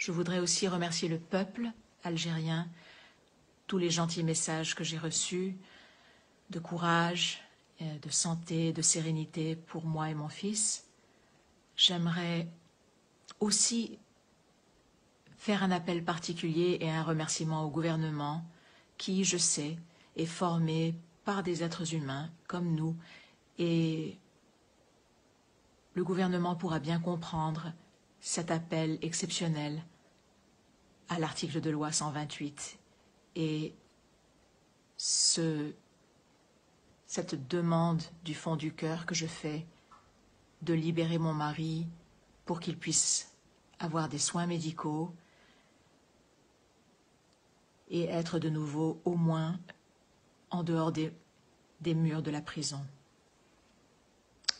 Je voudrais aussi remercier le peuple algérien, tous les gentils messages que j'ai reçus, de courage, de santé, de sérénité pour moi et mon fils. J'aimerais aussi faire un appel particulier et un remerciement au gouvernement qui, je sais, est formé par des êtres humains comme nous, et le gouvernement pourra bien comprendre cet appel exceptionnel à l'article de loi 128 et cette demande du fond du cœur que je fais de libérer mon mari pour qu'il puisse avoir des soins médicaux et être de nouveau au moins en dehors des murs de la prison.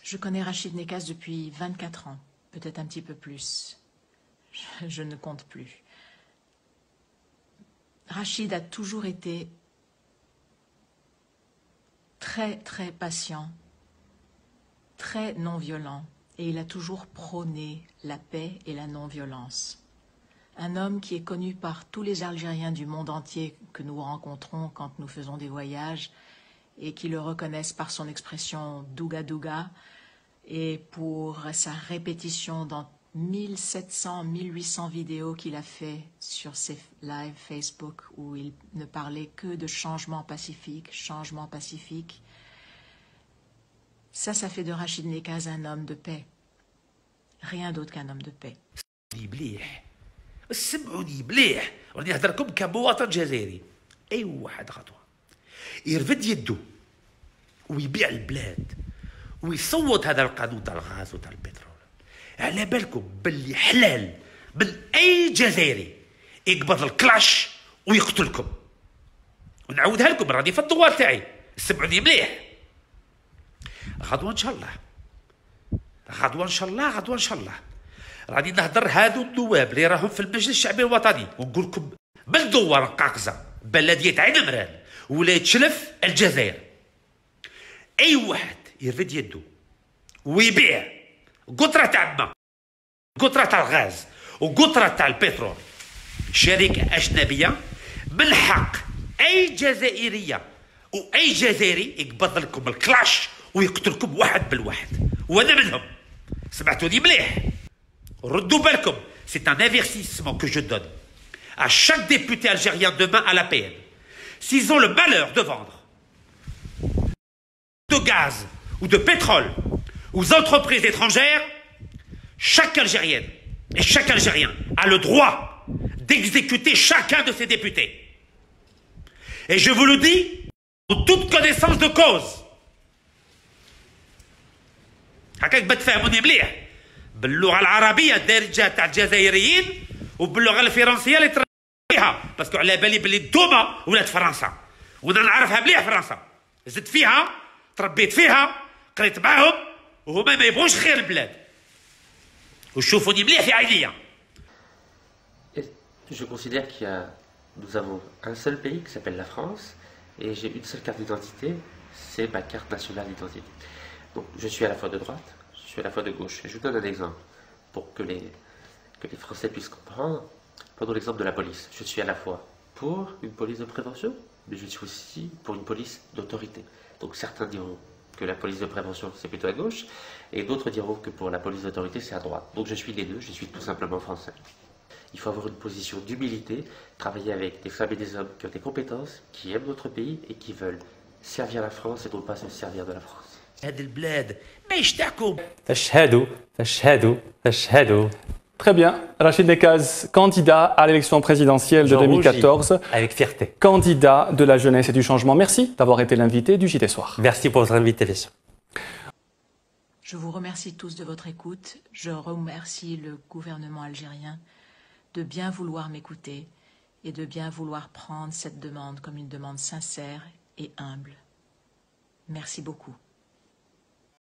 Je connais Rachid Nekaz depuis 24 ans, peut-être un petit peu plus. Je ne compte plus. Rachid a toujours été très, très patient, très non-violent, et il a toujours prôné la paix et la non-violence. Un homme qui est connu par tous les Algériens du monde entier que nous rencontrons quand nous faisons des voyages et qui le reconnaissent par son expression « douga douga » et pour sa répétition dans 1700, 1800 vidéos qu'il a fait sur ses lives Facebook où il ne parlait que de changement pacifique, changement pacifique. Ça fait de Rachid Nekaz un homme de paix. Rien d'autre qu'un homme de paix. سمعوني مليح راني نهضركم كمواطن جزائري. اي واحد خطوه يرفد يده ويبيع البلاد ويصوت هذا القانون تاع الغاز وتاع البترول، على بالكم باللي حلال من اي جزائري يقبض الكلاش ويقتلكم. ونعاودها لكم راني في الدوار تاعي، سمعوني مليح. غدوه ان شاء الله، غدوه ان شاء الله، غدوه ان شاء الله راني نهضر هادو النواب اللي راهم في المجلس الشعبي الوطني ونقول لكم من دوار قاقزه بلديه عين مران ولايه شلف الجزائر، اي واحد يرفد يده ويبيع قطره تاع الماء، قطره تاع الغاز وقطره تاع البترول شركه اجنبيه، من حق اي جزائريه واي جزائري يقبض لكم الكلاش ويقتلكم واحد بالواحد، وانا منهم. سمعتوني مليح؟ Redou Belkom, c'est un avertissement que je donne à chaque député algérien demain à l'APN. S'ils ont le malheur de vendre de gaz ou de pétrole aux entreprises étrangères, chaque Algérienne et chaque Algérien a le droit d'exécuter chacun de ses députés. Et je vous le dis en toute connaissance de cause. هكاك بتفهموني مليح باللغه العربيه الدارجه تاع الجزائريين وباللغه الفرنسيه اللي تربيها، باسكو على بالي باللي الدومه ولات فرنسا وانا نعرفها مليح فرنسا، زدت فيها، تربيت فيها، قريت معاهم وهما ما يبغوش خير البلاد وشوفوني مليح في عينيا. Je considère nous avons un seul pays qui s'appelle la France et j'ai une seule carte d'identité, c'est ma carte nationale d'identité. Donc je suis à la fois de droite, je suis à la fois de gauche. Et je vous donne un exemple pour que les Français puissent comprendre. Prenons l'exemple de la police. Je suis à la fois pour une police de prévention, mais je suis aussi pour une police d'autorité. Donc certains diront que la police de prévention c'est plutôt à gauche, et d'autres diront que pour la police d'autorité c'est à droite. Donc je suis les deux, je suis tout simplement français. Il faut avoir une position d'humilité, travailler avec des femmes et des hommes qui ont des compétences, qui aiment notre pays et qui veulent servir la France et non pas se servir de la France. Très bien. Rachid Nekaz, candidat à l'élection présidentielle de 2014. Avec fierté. Candidat de la jeunesse et du changement. Merci d'avoir été l'invité du JT Soir. Merci pour votre invitation. Je vous remercie tous de votre écoute. Je remercie le gouvernement algérien de bien vouloir m'écouter et de bien vouloir prendre cette demande comme une demande sincère et humble. Merci beaucoup.